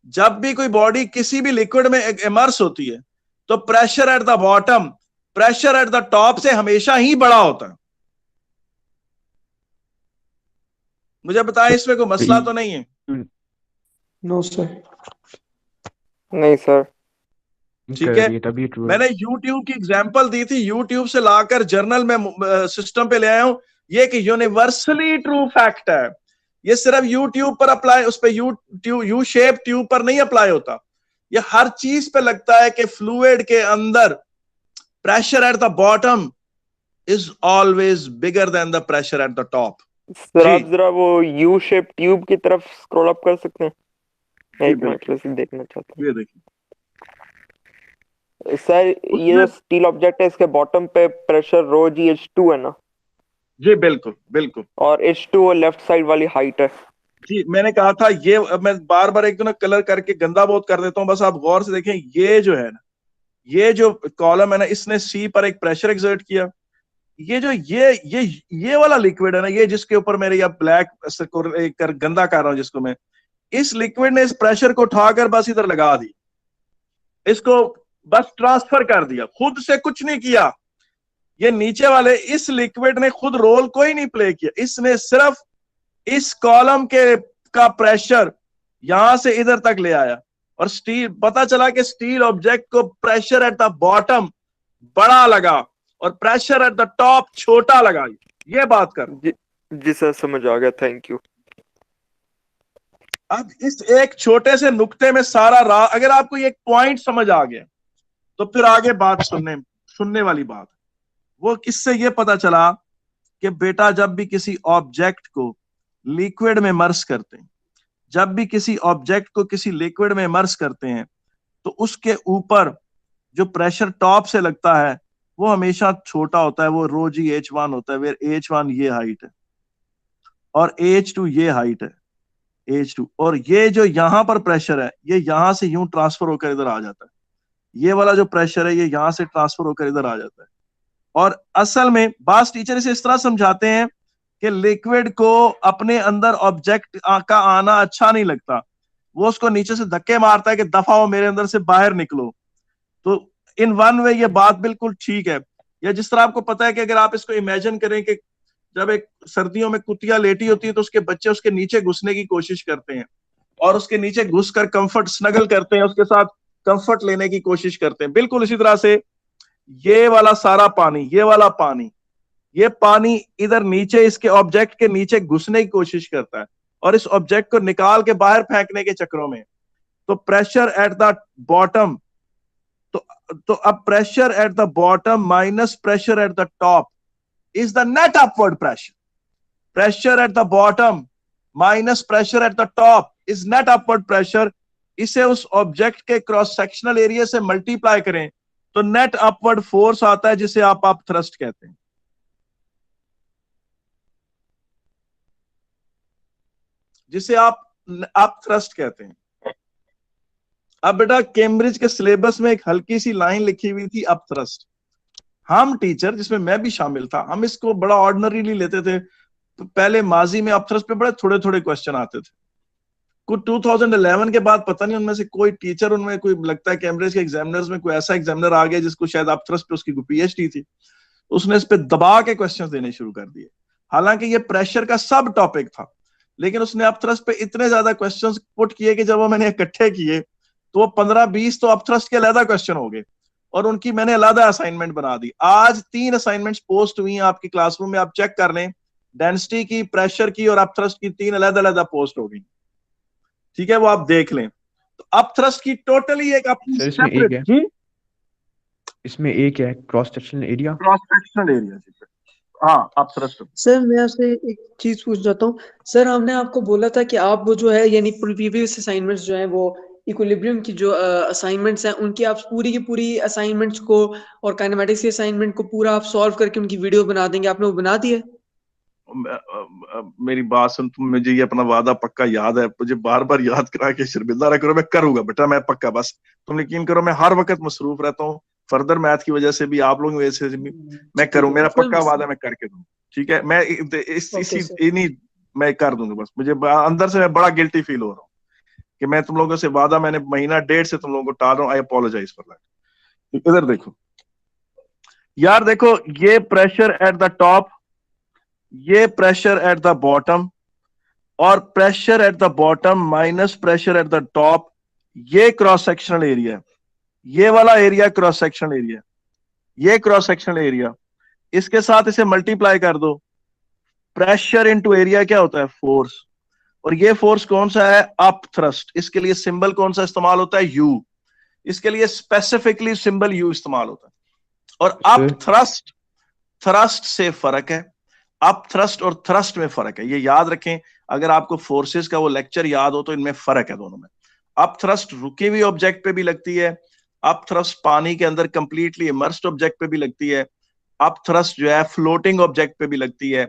जब भी कोई बॉडी किसी भी लिक्विड में इमर्स होती है, तो pressure at the bottom pressure at the top से हमेशा ही बड़ा होता है। मुझे बताएं, इसमें कोई मसला तो नहीं है? No sir. नहीं सर। ठीक है, तभी ट्रू है। मैंने YouTube की एग्जांपल दी थी, YouTube से लाकर जर्नल में सिस्टम पे ले आया हूं। ये कि यूनिवर्सली ट्रू फैक्ट है, ये सिर्फ YouTube पर अप्लाई, उस पे यू शेप ट्यूब पर नहीं अप्लाई होता, ये हर चीज पे लगता है कि फ्लूइड के अंदर pressure at the bottom is always bigger than the pressure at the top. Sir आप जरा वो यू शेप ट्यूब की तरफ स्क्रॉल अप कर सकते हैं? मैं एक मिनट से देखना चाहता ये देखिए हूँ सर। ये जो स्टील ऑब्जेक्ट है इसके बॉटम पे प्रेशर रो GH2 है ना? जी बिल्कुल बिल्कुल। और H2 वो लेफ्ट साइड वाली हाइट है। जी मैंने कहा था, ये मैं बार बार एक तो ना कलर करके गंदा बहुत कर देता हूँ, बस आप गौर से देखें। ये जो है ना, ये जो कॉलम है ना, इसने सी पर एक प्रेशर एक्सर्ट किया। ये जो ये वाला लिक्विड है ना, ये जिसके ऊपर मेरे या ब्लैक गंदा कर रहा हूं जिसको मैं, इस लिक्विड ने इस प्रेशर को उठाकर बस इधर लगा दी, इसको बस ट्रांसफर कर दिया, खुद से कुछ नहीं किया। ये नीचे वाले इस लिक्विड ने खुद रोल कोई नहीं प्ले किया, इसने सिर्फ इस कॉलम के का प्रेशर यहां से इधर तक ले आया। और स्टील, पता चला कि स्टील ऑब्जेक्ट को प्रेशर एट द बॉटम बड़ा लगा और प्रेशर एट द टॉप छोटा लगा। ये बात कर। जी सर समझ आ गया, थैंक यू। अब इस एक छोटे से नुक्ते में सारा अगर आपको ये एक पॉइंट समझ आ गया तो फिर आगे बात सुनने वाली बात वो किससे ये पता चला कि बेटा जब भी किसी ऑब्जेक्ट को लिक्विड में इमर्स करते हैं, जब भी किसी ऑब्जेक्ट को किसी लिक्विड में इमर्स करते हैं, तो उसके ऊपर जो प्रेशर टॉप से लगता है वो हमेशा छोटा होता है, वो रो GH1 होता है, वेयर H1 ये हाइट है और H2 ये हाइट है, H2। और ये जो यहां पर प्रेशर है ये यहां से यूं ट्रांसफर होकर इधर आ जाता है, ये वाला जो प्रेशर है ये यहां से ट्रांसफर होकर इधर आ जाता है। और असल में बास टीचर इसे इस तरह समझाते हैं कि लिक्विड को अपने अंदर ऑब्जेक्ट का आना अच्छा नहीं लगता, वो उसको नीचे से धक्के मारता है कि दफा हो मेरे अंदर से बाहर निकलो। तो इन वन वे ये बात बिल्कुल ठीक है। या जिस तरह आपको पता है कि अगर आप इसको इमेजिन करें कि जब एक सर्दियों में कुतिया लेटी होती है तो उसके बच्चे उसके नीचे घुसने की कोशिश करते हैं और उसके नीचे घुसकर कंफर्ट स्नगल करते हैं, उसके साथ कंफर्ट लेने की कोशिश करते हैं। बिल्कुल इसी तरह से ये वाला सारा पानी, ये वाला पानी, ये पानी इधर नीचे इसके ऑब्जेक्ट के नीचे घुसने की कोशिश करता है और इस ऑब्जेक्ट को निकाल के बाहर फेंकने के चक्रों में, तो प्रेशर एट द बॉटम, तो अब pressure at the bottom minus pressure at the top is the net upward pressure. Pressure at the bottom minus pressure at the top is net upward pressure. इसे उस object के cross sectional area से multiply करें तो net upward force आता है, जिसे आप थ्रस्ट कहते हैं। जिसे आप थ्रस्ट कहते हैं। अब बेटा केम्ब्रिज के सिलेबस में एक हल्की सी लाइन लिखी हुई थी अप थ्रस्ट। हम टीचर, जिसमें मैं भी शामिल था, हम इसको बड़ा ऑर्डिनरीली लेते थे। तो पहले माजी में अप थ्रस्ट पे बड़े थोड़े थोड़े क्वेश्चन आते थे। कुछ 2011 के बाद पता नहीं उनमें से कोई टीचर, उनमें कोई लगता है कैम्ब्रिज के एग्जामिनर्स में कोई ऐसा एग्जामिनर आ गया जिसको शायद अप थ्रस्ट पे उसकी PhD थी, उसने इस पे दबा के क्वेश्चन देने शुरू कर दिए। हालांकि ये प्रेशर का सब टॉपिक था, लेकिन उसने अप थ्रस्ट पे इतने ज्यादा क्वेश्चंस पुट किए कि जब वो मैंने इकट्ठे किए तो वो 15-20 तो अप थ्रस्ट के अलग क्वेश्चन हो गए और उनकी मैंने अलग असाइनमेंट बना दी। आज 3 असाइनमेंट्स पोस्ट हुई हैं आपकी क्लासरूम में, आप चेक कर लें। डेंसिटी की, प्रेशर की और अप थ्रस्ट की 3 अलग अलग पोस्ट हो गई। ठीक है, वो आप देख लें। तो अप थ्रस्ट की टोटली एक अपनी सेपरेट जी, इसमें एक है cross sectional area. Cross sectional area हाँ अप थ्रस्ट। सर मैं आपसे एक चीज पूछ जाता हूँ। सर हमने आपको बोला था कि आप वो जो है यानी प्रीवियस असाइनमेंट्स जो है वो इक्विलिब्रियम की जो असाइनमेंट्स हैं उनकी आप पूरी की पूरी असाइनमेंट्स को और काइनेमेटिक्स की असाइनमेंट को पूरा आप सॉल्व करके उनकी वीडियो बना देंगे, आपने वो बना दिया? मेरी बात सुन, तुम, मुझे ये अपना वादा पक्का याद है, मुझे बार बार याद करा के शर्मिंदा ना करो। मैं करूंगा बेटा, मैं पक्का, बस तुम यकीन करो मैं हर वक्त मसरूफ रहता हूँ। फर्दर मैथ की वजह से भी, आप लोगों की वजह से भी मैं करूँ, मेरा कोई पक्का मसला वादा मैं करके दूँ, ठीक है। मैं इस ओके इसी सर। इन्हीं मैं कर दूंगा, बस मुझे अंदर से मैं बड़ा गिल्टी फील हो रहा हूँ कि मैं तुम लोगों से वादा, मैंने महीना डेढ़ से तुम लोगों को टाल रहा हूँ। आई अपोलोजाइज फॉर दैट। इधर देखो यार, देखो ये प्रेशर एट द टॉप, ये प्रेशर एट द बॉटम, और pressure at the bottom minus pressure at the top, ये क्रॉस सेक्शनल एरिया है। ये वाला एरिया क्रॉस सेक्शनल एरिया, ये क्रॉस सेक्शनल एरिया, इसके साथ इसे मल्टीप्लाई कर दो। प्रेशर इनटू एरिया क्या होता है? फोर्स। और ये फोर्स कौन सा है? Up thrust. इसके लिए सिंबल कौन सा इस्तेमाल होता है? यू। इसके लिए स्पेसिफिकली सिंबल यू इस्तेमाल होता है। और अप सर थ्रस्ट, थ्रस्ट से फर्क है। अप थ्रस्ट और थ्रस्ट में फर्क है, ये याद रखें। अगर आपको फोर्सेस का वो लेक्चर याद हो तो इनमें फर्क है दोनों में। अप थ्रस्ट रुके हुए ऑब्जेक्ट पे भी लगती है, अप थ्रस्ट पानी के अंदर कंप्लीटली इमर्स्ड ऑब्जेक्ट पे भी लगती है, अप थ्रस्ट जो है फ्लोटिंग ऑब्जेक्ट पे भी लगती है,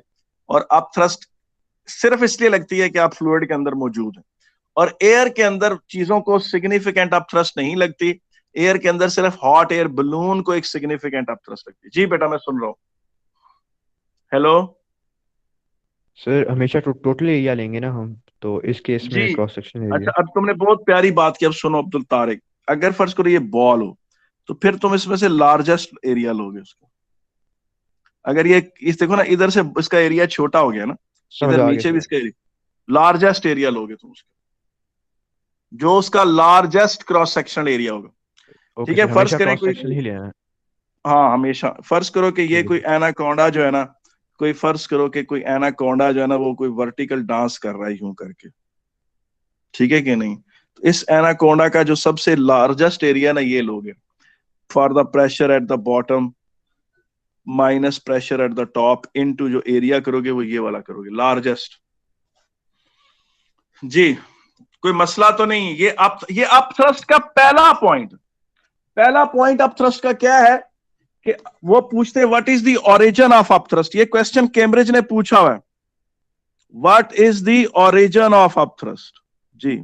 और अप थ्रस्ट सिर्फ इसलिए लगती है कि आप फ्लूइड के अंदर मौजूद हैं। और एयर के अंदर चीजों को सिग्निफिकेंट अप थ्रस्ट नहीं लगती। एयर के अंदर सिर्फ हॉट एयर बलून को एक सिग्निफिकेंट अप थ्रस्ट लगती है। जी बेटा मैं सुन रहा हूं। हेलो सर हमेशा टोटल एरिया लेंगे ना हम, तो इस केस जी। में क्रॉस सेक्शन अच्छा, एरिया। अब तुमने बहुत प्यारी बात की। अब सुनो अब्दुल तारिक, अगर फर्ज करो ये बॉल हो, तो फिर तुम इसमें से लार्जेस्ट एरिया लोगे उसको। अगर ये इस देखो ना, इधर से इसका एरिया छोटा हो गया ना, समझ इधर आ गया नीचे भी सर। इसका लार्जेस्ट एरिया लोगे तुम उसका, जो उसका लार्जेस्ट क्रॉस सेक्शनल एरिया होगा। ओके ठीक है, सर, फर्ज हमेशा करें क्रॉस कोई, सेक्शन ही लेना है। हाँ हमेशा फर्ज करो कि ये ठीक है कोई सर। एनाकोंडा जो है ना, कोई फर्ज करो कि कोई एनाकोंडा जो है ना वो कोई वर्टिकल डांस कर रहा है यूं करके, ठीक है कि नहीं? तो इस एनाकोंडा का जो सबसे लार्जेस्ट एरिया ना ये लोगे, for the pressure at the bottom minus pressure at the top into जो एरिया करोगे वो ये वाला करोगे, लार्जेस्ट। जी, कोई मसला तो नहीं। ये अप थ्रस्ट का पहला पॉइंट, पहला पॉइंट अप थ्रस्ट का क्या है कि वो पूछते हैं what is the origin of upthrust. ये क्वेश्चन कैम्ब्रिज ने पूछा हुआ है, what is the origin of upthrust. जी,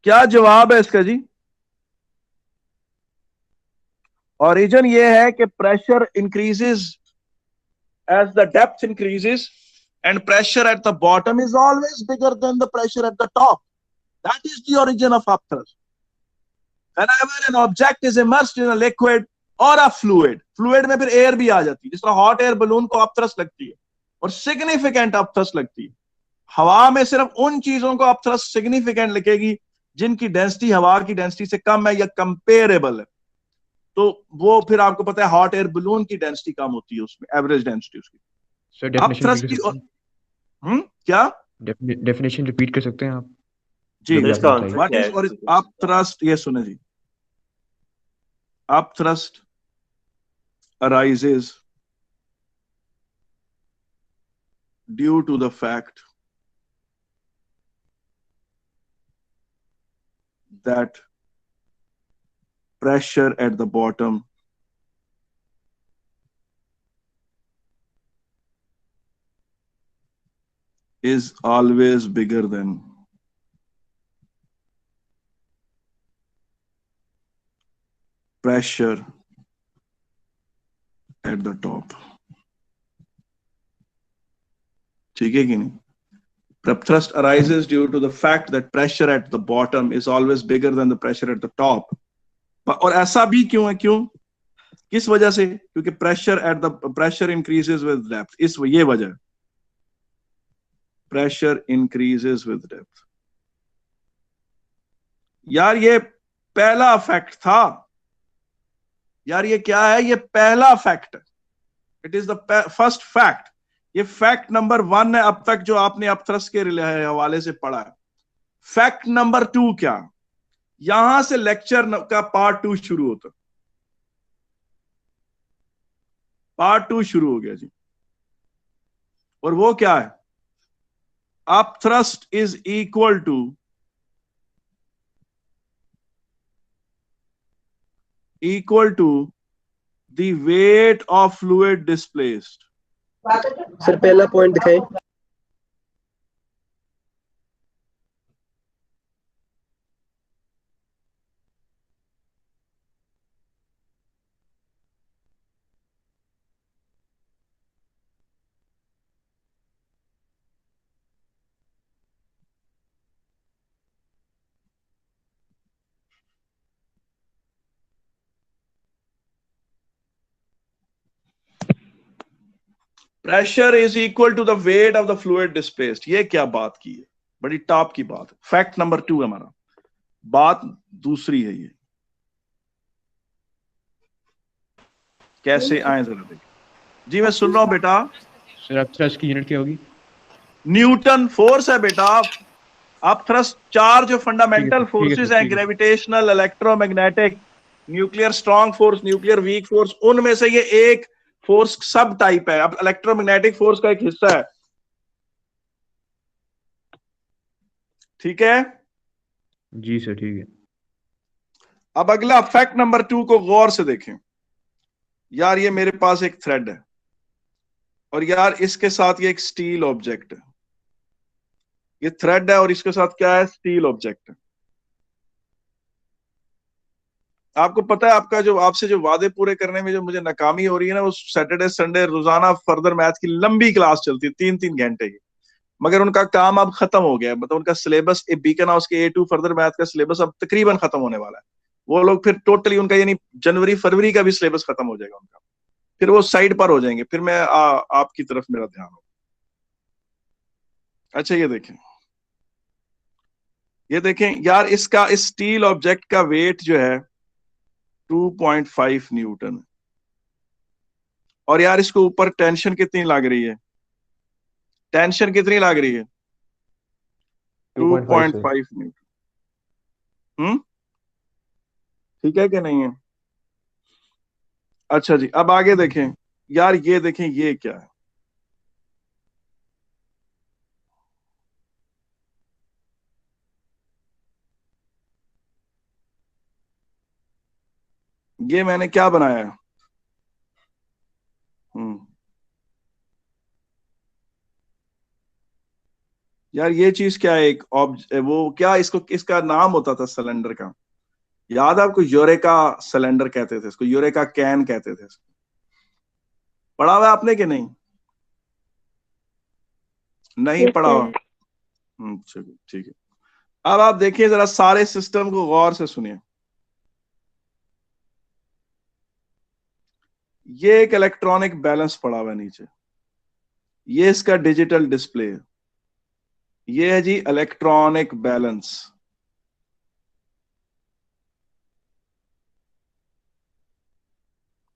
क्या जवाब है इसका जी? ओरिजिन ये है कि pressure increases as the depth increases and pressure at the bottom is always bigger than the pressure at the top. That is the origin of upthrust. Whenever an object is immersed in a liquid or a fluid, fluid में फिर air भी आ जाती है, जिस तरह hot air balloon को upthrust लगती है और सिग्निफिकेंट अपथ्रस्ट लगती है। हवा में सिर्फ उन चीजों को अपथ्रस्ट सिग्निफिकेंट लिखेगी जिनकी डेंसिटी हवा की डेंसिटी से कम है या कंपेरेबल है। तो वो फिर आपको पता है हॉट एयर बलून की डेंसिटी कम होती है, उसमें एवरेज डेंसिटी उसकी। सर डेफिनेशन अपथ्रस्ट रिपीट कर की सकते हैं? क्या? डेफिनेशन रिपीट कर सकते हैं आप, जी, जो भी सर आपने इसका बताई। आंसर व्हाट क्या इज है? और अपथ्रस्ट, ये सुने जी, upthrust arises due to the fact that pressure at the bottom is always bigger than pressure at the top. ठीक है कि नहीं? Thrust arises due to the fact that pressure at the bottom is always bigger than the pressure at the top. और ऐसा भी क्यों है? क्यों, किस वजह से? क्योंकि प्रेशर इंक्रीजेस विद डेप्थ, इस ये वजह, प्रेशर इंक्रीजेस विद डेप्थ। यार ये पहला फैक्ट था यार, ये क्या है? ये पहला fact, it is the first fact. ये फैक्ट नंबर 1 है अब तक जो आपने अपथ्रस्ट के हवाले से पढ़ा है। फैक्ट नंबर 2 क्या? यहां से लेक्चर का पार्ट 2 शुरू होता, पार्ट 2 शुरू हो गया जी। और वो क्या है? Upthrust is equal to the weight of fluid displaced. Sir पहला पॉइंट दिखाएं। Pressure is equal to the weight of the fluid displaced. ये क्या बात की है, बड़ी टॉप की बात है। फैक्ट नंबर 2 हमारा, बात दूसरी है ये, कैसे आए जरा देखें। जी मैं सुन रहा हूं बेटा। सर अब थ्रस्ट की यूनिट क्या होगी? न्यूटन फोर्स है बेटा। आप थ्रस्ट चार्ज, जो फंडामेंटल ठीक है फोर्सेस सर, हैं, ठीक है। Gravitational, electromagnetic, nuclear strong force, nuclear weak force, उनमें से ये एक फोर्स सब टाइप है। अब इलेक्ट्रोमैग्नेटिक फोर्स का एक हिस्सा है, ठीक है। जी सर, ठीक है। अब अगला फैक्ट नंबर 2 को गौर से देखें। यार ये मेरे पास एक थ्रेड है और यार इसके साथ ये एक स्टील ऑब्जेक्ट है। ये थ्रेड है और इसके साथ क्या है, स्टील ऑब्जेक्ट है। आपको पता है आपका जो आपसे जो वादे पूरे करने में जो मुझे नाकामी हो रही है ना, वो सैटरडे संडे रोजाना फर्दर मैथ की लंबी क्लास चलती है, 3-3 घंटे की। मगर उनका काम अब खत्म हो गया है, मतलब उनका सिलेबस बीकन हाउस के A2 फर्दर मैथ का सिलेबस अब तकरीबन खत्म होने वाला है। वो लोग फिर टोटली उनका यानी जनवरी फरवरी का भी सिलेबस खत्म हो जाएगा उनका, फिर वो साइड पर हो जाएंगे। फिर मैं आपकी तरफ मेरा ध्यान होगा। अच्छा ये देखें यार, इसका इस स्टील ऑब्जेक्ट का वेट जो है 2.5 न्यूटन है। और यार इसको ऊपर टेंशन कितनी लग रही है, टेंशन कितनी लग रही है, 2.5 न्यूटन। ठीक है कि नहीं है? अच्छा जी, अब आगे देखें। यार ये देखें, ये क्या है, ये मैंने क्या बनाया है। यार ये चीज क्या है, एक वो क्या, इसको इसका नाम होता था सिलेंडर का, याद है आपको? यूरेका सिलेंडर कहते थे इसको, यूरेका कैन कहते थे इसको। पढ़ा हुआ है आपने कि नहीं? नहीं Yes, पढ़ा हुआ? sir. चलिए ठीक है। अब आप देखिए जरा, सारे सिस्टम को गौर से सुनिए। ये एक इलेक्ट्रॉनिक बैलेंस पड़ा हुआ है नीचे, ये इसका डिजिटल डिस्प्ले है। ये है जी इलेक्ट्रॉनिक बैलेंस।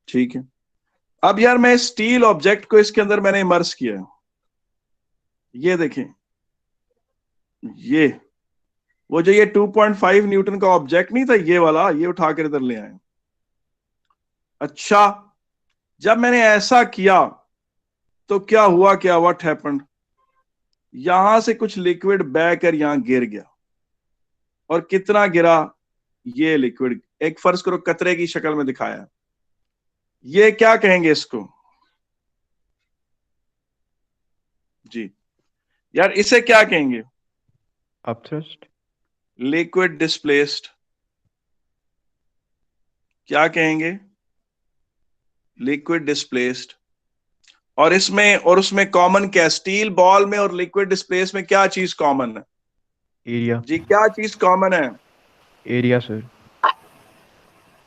ठीक है। अब यार मैं स्टील ऑब्जेक्ट को इसके अंदर मैंने इमर्स किया है। ये देखें, ये वो जो ये 2.5 न्यूटन का ऑब्जेक्ट नहीं था, ये वाला, ये उठा कर इधर ले आए। अच्छा, जब मैंने ऐसा किया तो क्या हुआ, क्या व्हाट हैपेंड, यहां से कुछ लिक्विड बहकर यहां गिर गया। और कितना गिरा, ये लिक्विड एक फर्ज करो कतरे की शक्ल में दिखाया है। ये क्या कहेंगे इसको जी? यार इसे क्या कहेंगे? अपथ्रस्ट। Liquid displaced. क्या कहेंगे? Liquid displaced. और इसमें और उसमें कॉमन क्या, स्टील बॉल में और लिक्विड डिस्प्लेस में क्या चीज कॉमन है एरिया। जी? क्या चीज कॉमन है? Area sir.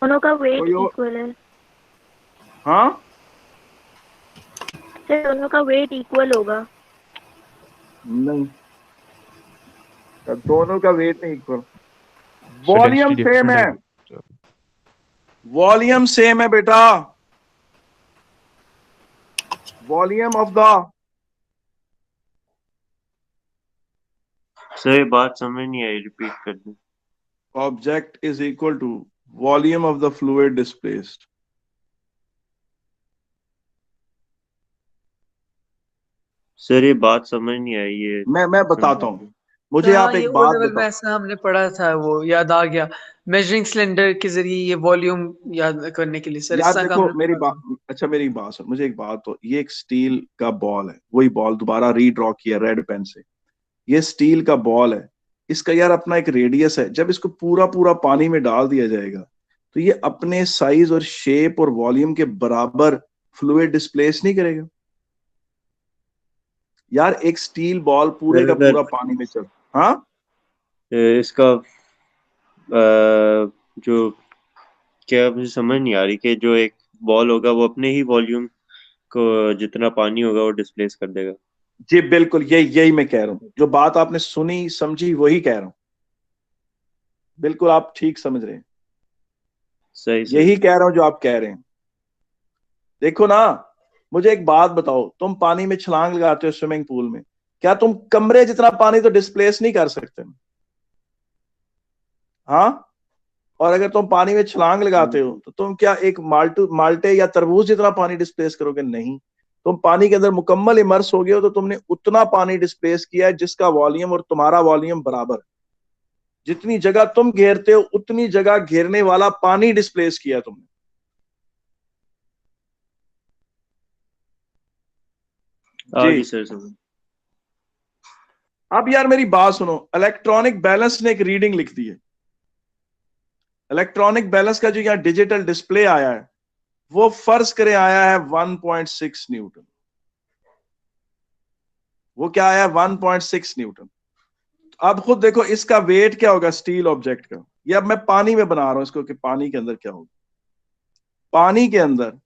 दोनों का वेट कोई और? इक्वल है हाँ सर, दोनों का वेट इक्वल होगा। नहीं, दोनों का वेट नहीं इक्वल, वॉल्यूम सेम है, वॉल्यूम सेम है बेटा, वॉल्यूम ऑफ द, सर ये बात समझ नहीं आई, रिपीट कर दें। Object is equal to volume of the fluid displaced. Sir ये बात समझ नहीं आई, ये मैं बताता हूं, मुझे हाँ, आप ये एक ओ बात लेवल में बताओ। ऐसा हमने पढ़ा था, वो याद आ गया। मेजरिंग सिलेंडर के जरिए ये वॉल्यूम याद करने के लिए सर, यार इस तरह का देखो हमने मेरी पढ़ा बात, था। अच्छा मेरी बात सुन, मुझे एक बात तो, ये एक स्टील का बॉल है, वही बॉल दोबारा रीड्रॉ किया रेड पेन से। ये स्टील का बॉल है, इसका यार अपना एक रेडियस है। जब इसको पूरा पूरा पानी में डाल दिया जाएगा तो ये अपने साइज और शेप और वॉल्यूम के बराबर फ्लूइड डिस्प्लेस नहीं करेगा। यार एक स्टील बॉल पूरे सर का अगर पूरा पानी में चल, हाँ इसका जो क्या, मुझे समझ नहीं आ रही कि जो एक बॉल होगा वो अपने ही वॉल्यूम को जितना पानी होगा वो डिस्प्लेस कर देगा। जी बिल्कुल, यही मैं कह रहा हूँ, जो बात आपने सुनी समझी वही कह रहा हूँ, बिल्कुल आप ठीक समझ रहे हैं, सही यही सही। कह रहा हूँ जो आप कह रहे हैं। देखो ना, मुझे एक बात बताओ, तुम पानी में छलांग लगाते हो स्विमिंग पूल में, क्या तुम कमरे जितना पानी तो डिस्प्लेस नहीं कर सकते? हाँ, और अगर तुम पानी में छलांग लगाते हो तो तुम क्या एक माल्टे या तरबूज जितना पानी डिस्प्लेस करोगे? नहीं, तुम पानी के अंदर मुकम्मल इमर्स हो गए हो, तो तुमने उतना पानी डिस्प्लेस किया है जिसका वॉल्यूम और तुम्हारा वॉल्यूम बराबर है। जितनी जगह तुम घेरते हो उतनी जगह घेरने वाला पानी डिस्प्लेस किया तुमने। हाँ जी जी, सर समझ। अब यार मेरी बात सुनो, इलेक्ट्रॉनिक बैलेंस ने एक रीडिंग लिख दी है। इलेक्ट्रॉनिक बैलेंस का जो यहाँ डिजिटल डिस्प्ले आया है वो फर्ज करें आया है 1.6 न्यूटन। वो क्या आया है? 1.6 न्यूटन। अब खुद देखो इसका वेट क्या होगा स्टील ऑब्जेक्ट का। ये अब मैं पानी में बना रहा हूं इसको कि पानी के अंदर क्या होगा। पानी के अंदर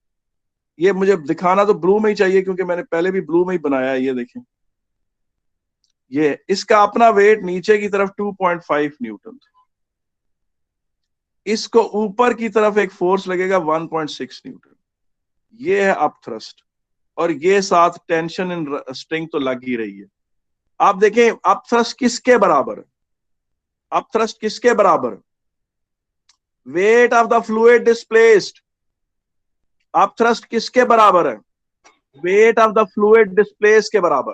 ये मुझे दिखाना तो ब्लू में ही चाहिए क्योंकि मैंने पहले भी ब्लू में ही बनाया है। ये देखें, ये इसका अपना वेट नीचे की तरफ 2.5 न्यूटन, इसको ऊपर की तरफ एक फोर्स लगेगा 1.6 न्यूटन। ये है अप थ्रस्ट, और ये साथ टेंशन इन स्ट्रिंग तो लग ही रही है। आप देखें अप थ्रस्ट किसके बराबर है? अप थ्रस्ट किसके बराबर? Wait of the fluid displaced. Up thrust किसके बराबर है? Wait of the fluid displace के बराबर।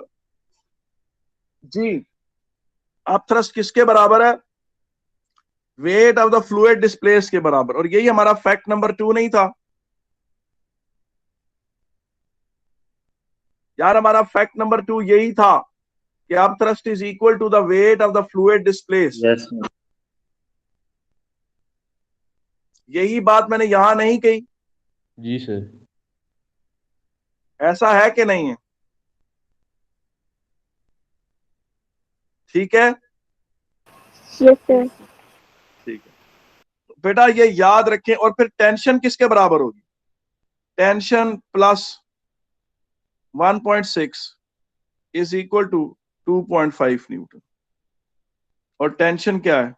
जी, अप थ्रस्ट किसके बराबर है? Wait of the fluid displace के बराबर। और यही हमारा फैक्ट नंबर 2 नहीं था यार? हमारा फैक्ट नंबर 2 यही था कि upthrust is equal to the weight of the fluid displace. Yes. यही बात मैंने यहां नहीं कही। जी सर। ऐसा है कि नहीं है? ठीक है, यस सर। ठीक है। तो बेटा ये याद रखें। और फिर टेंशन किसके बराबर होगी? Tension plus 1.6 is equal to 2.5 newton. और टेंशन क्या है?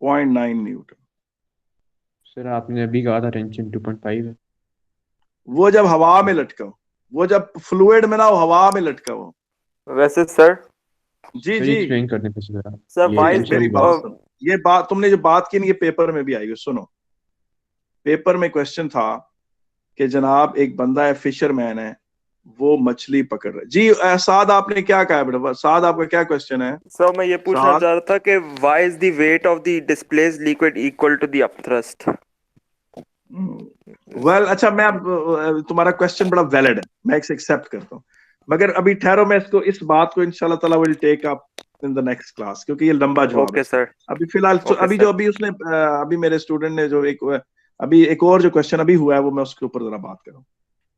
0.9 न्यूटन। सर आपने अभी कहा था टेंशन 2.5 है। वो जब हवा में लटका हो, वो जब फ्लूइड में ना हो, हवा में लटका हो। वैसे सर जी सर जी, एक्सप्लेन कर देते सर आप। सर ये वाई प्लीज टेंशन मेरी की बात बात। सुनो। ये बात तुमने जो बात की ना, ये पेपर में भी आएगी। सुनो, पेपर में क्वेश्चन था कि जनाब एक बंदा है, फिशरमैन है, वो मछली पकड़ रहा है। जी साद आपने क्या कहा बेटा? साद आपका क्या क्वेश्चन है? सर मैं ये पूछना साद, चाह रहा था कि why is the weight of the displaced liquid equal to the upthrust? Well अच्छा, मैं अब तुम्हारा क्वेश्चन बड़ा वैलिड है, मैं इसे एक्सेप्ट करता हूँ, मगर अभी ठहरो, मैं इसको इस बात को इंशाल्लाह ताला will take up in the next class, क्योंकि ये लंबा जवाब है ओके इसका। सर। अभी फिलहाल ओके अभी सर। जो अभी उसने अभी मेरे स्टूडेंट ने जो अभी एक और जो क्वेश्चन अभी हुआ है वो मैं उसके ऊपर जरा बात करूँ।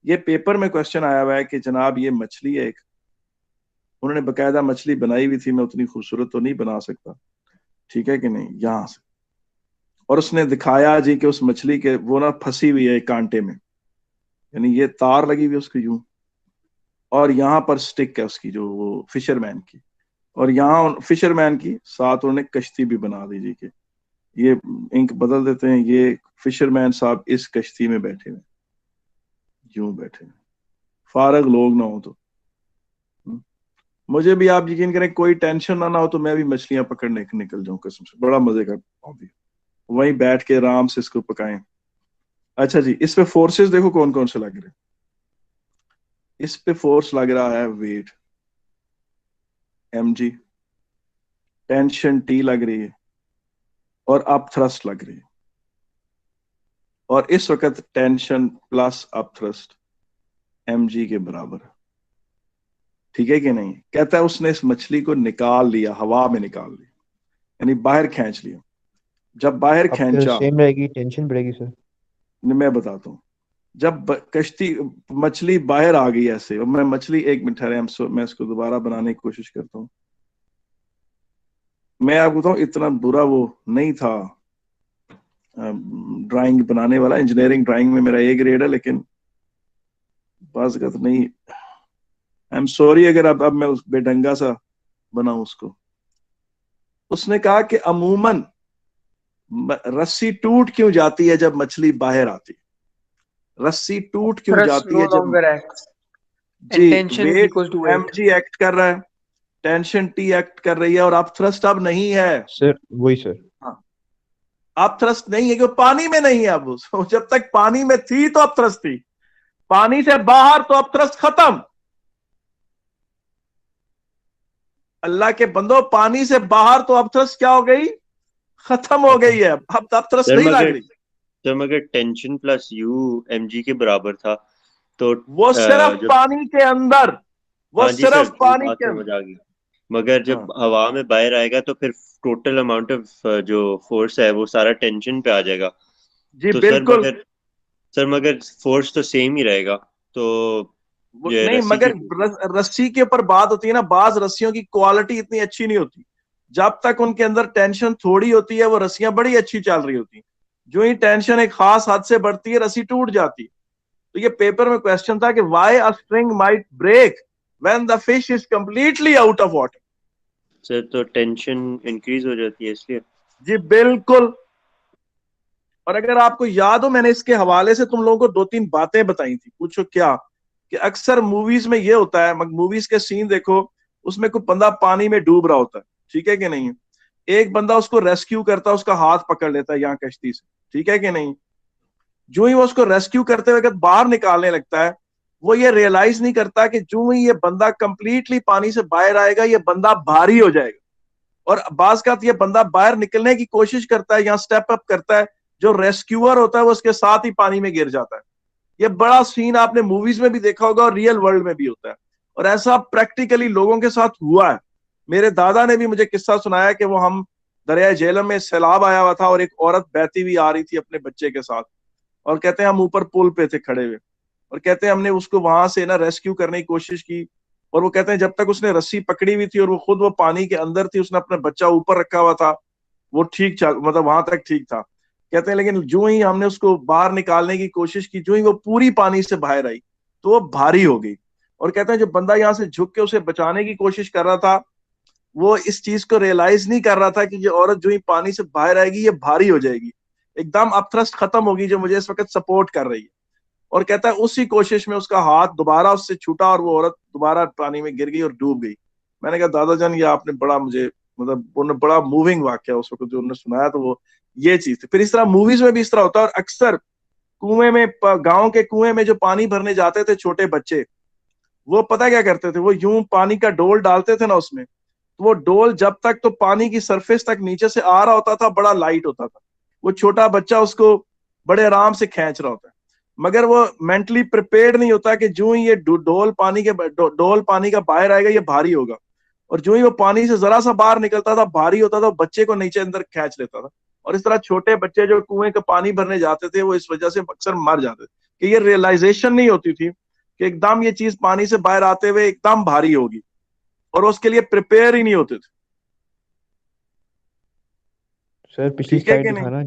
ये पेपर में क्वेश्चन आया हुआ है कि जनाब ये मछली है एक, उन्होंने बकायदा मछली बनाई हुई थी, मैं उतनी खूबसूरत तो नहीं बना सकता, ठीक है कि नहीं, यहां से। और उसने दिखाया जी कि उस मछली के वो ना फंसी हुई है एक कांटे में, यानी ये तार लगी हुई है उसकी यूं, और यहाँ पर स्टिक है उसकी जो वो फिशरमैन की, और यहाँ फिशरमैन की साथ उन्होंने कश्ती भी बना दी जी कि ये इंक बदल देते हैं, ये फिशरमैन साहब इस कश्ती में बैठे हुए, यूं बैठे हुए, फारग लोग ना हो तो। मुझे भी आप यकीन करें कोई टेंशन ना हो तो मैं भी मछलियां पकड़ने निकल जाऊं, कसम से बड़ा मजे का हॉबी, वहीं बैठ के आराम से इसको पकाएं। अच्छा जी, इस पे फोर्सेस देखो कौन कौन से लग रहे हैं। इस पे फोर्स लग रहा है वेट mg, टेंशन T लग रही है, और अप थ्रस्ट लग रही है। और इस वक्त tension plus up thrust mg के बराबर है, ठीक है कि नहीं? कहता है उसने इस मछली को निकाल लिया, हवा में निकाल लिया, यानी बाहर खींच लिया। जब बाहर अब फिर खींचा, सेम रहेगी, टेंशन बढ़ेगी सर। मैं बताता हूँ, जब कश्ती मछली बाहर आ गई ऐसे, और मैं मछली एक मिनट ठहरे, मैं इसको दोबारा बनाने की कोशिश करता हूँ। मैं आपको बताऊं इतना बुरा वो नहीं था ड्राइंग बनाने वाला, इंजीनियरिंग ड्राइंग में मेरा A ग्रेड है, लेकिन बात का तो नहीं, आई एम सॉरी अगर अब मैं उस बेढंगा सा बनाऊं उसको। उसने कहा कि अमूमन रस्सी टूट क्यों जाती है जब मछली बाहर आती है? रस्सी टूट क्यों Thrust जाती no है जब, longer acts जी, and tension is weight equal to weight. mg act कर रहा है, टेंशन टी एक्ट कर रही है, और अब थ्रस्ट अब नहीं है। सर वही सर। हाँ, अब थ्रस्ट नहीं है क्योंकि पानी में नहीं है अब जब तक पानी में थी तो अब थ्रस्ट थी, पानी से बाहर तो अब थ्रस्ट खत्म। अल्लाह के बंदो, पानी से बाहर तो अब थ्रस्ट क्या हो गई, खत्म हो गई है। अब थ्रस्ट सर नहीं लग मगर रही। सर मगर टेंशन प्लस यू mg के बराबर था तो वो सिर्फ जब, पानी के अंदर, वो हाँ जी सर, सिर्फ वो पानी बात के समझ अंदर। आ गई। मगर जब हाँ हवा में बाहर आएगा तो फिर टोटल अमाउंट ऑफ जो फोर्स है वो सारा टेंशन पे आ जाएगा। जी तो बिल्कुल। सर मगर फोर्स तो सेम ही रहेगा, तो ये नहीं रस्सी की मगर रस्सी के ऊपर बात होती है ना, बाज रस्सियों की क्वालिटी इतनी अच्छी नहीं होती। जब तक उनके अंदर टेंशन थोड़ी होती है वो रस्सियां बड़ी अच्छी चल रही होती, जो ही टेंशन एक खास हद से बढ़ती है रस्सी टूट जाती। तो ये पेपर में क्वेश्चन था कि why a string might break when the fish is completely out of water. Sir तो टेंशन इंक्रीज हो जाती है इसलिए। जी बिल्कुल। और अगर आपको याद हो, मैंने इसके हवाले से तुम लोगों को 2-3 बातें बताई थी, पूछो क्या, कि अक्सर मूवीज में ये होता है, मूवीज के सीन देखो, उसमें कोई बंदा पानी में डूब रहा होता है, ठीक है कि नहीं, एक बंदा उसको रेस्क्यू करता है, उसका हाथ पकड़ लेता है यहाँ कश्ती से, ठीक है कि नहीं। जो ही वो उसको रेस्क्यू करते हुए बाहर निकालने लगता है, वो ये रियलाइज नहीं करता कि जो ही ये बंदा कंप्लीटली पानी से बाहर आएगा ये बंदा भारी हो जाएगा। और बाज का ये बंदा बाहर निकलने की कोशिश करता है, यहाँ स्टेप अप करता है, जो रेस्क्यूअर होता है वो उसके साथ ही पानी में गिर जाता है। ये बड़ा सीन आपने मूवीज में भी देखा होगा और रियल वर्ल्ड में भी होता है, और ऐसा प्रैक्टिकली लोगों के साथ हुआ है। मेरे दादा ने भी मुझे किस्सा सुनाया कि वो हम दरिया झेलम में सैलाब आया हुआ था और एक औरत बहती हुई आ रही थी अपने बच्चे के साथ, और कहते हैं हम ऊपर पुल पे थे खड़े हुए, और कहते हैं हमने उसको वहां से ना रेस्क्यू करने की कोशिश की, और वो कहते हैं जब तक उसने रस्सी पकड़ी हुई थी और वो खुद वो पानी के अंदर थी, उसने अपना बच्चा ऊपर रखा हुआ था, वो ठीक चल, मतलब वहां तक ठीक था। कहते हैं लेकिन जो ही हमने उसको बाहर निकालने की कोशिश की, जो ही वो पूरी पानी से बाहर आई तो वो भारी हो गई। और कहते हैं जो बंदा यहाँ से झुक के उसे बचाने की कोशिश कर रहा था, वो इस चीज को रियलाइज नहीं कर रहा था कि ये औरत जो ही पानी से बाहर आएगी ये भारी हो जाएगी, एकदम अपथ्रस्ट खत्म होगी जो मुझे इस वक्त सपोर्ट कर रही है। और कहता है उसी कोशिश में उसका हाथ दोबारा उससे छूटा और वो औरत दोबारा पानी में गिर गई और डूब गई। मैंने कहा दादा जान ये आपने बड़ा मुझे, मतलब उन्होंने बड़ा मूविंग वाक्य उस वक्त जो उन्होंने सुनाया, तो वो ये चीज थी। फिर इस तरह मूवीज में भी इस तरह होता है, और अक्सर कुएं में, गांव के कुएं में जो पानी भरने जाते थे छोटे बच्चे, वो पता क्या करते थे, वो यूं पानी का डोल डालते थे ना उसमें, तो वो डोल जब तक तो पानी की सरफेस तक नीचे से आ रहा होता था बड़ा लाइट होता था, वो छोटा बच्चा उसको बड़े आराम से खींच रहा होता है, मगर वो मेंटली प्रिपेयर्ड नहीं होता कि जो ही ये डोल पानी का बाहर आएगा ये भारी होगा, और जो ही वो पानी से जरा सा बाहर निकलता था भारी होता था, बच्चे को नीचे अंदर खींच लेता था। और इस तरह छोटे बच्चे जो कुएं का पानी भरने जाते थे वो इस वजह से अक्सर मर जाते थे कि ये रियलाइजेशन नहीं होती थी कि एकदम ये चीज पानी से बाहर आते हुए एकदम भारी होगी, और उसके लिए प्रिपेयर ही नहीं होते थे। सर पिछली ठीक है स्लाइड कि नहीं? दिखाना जहाँ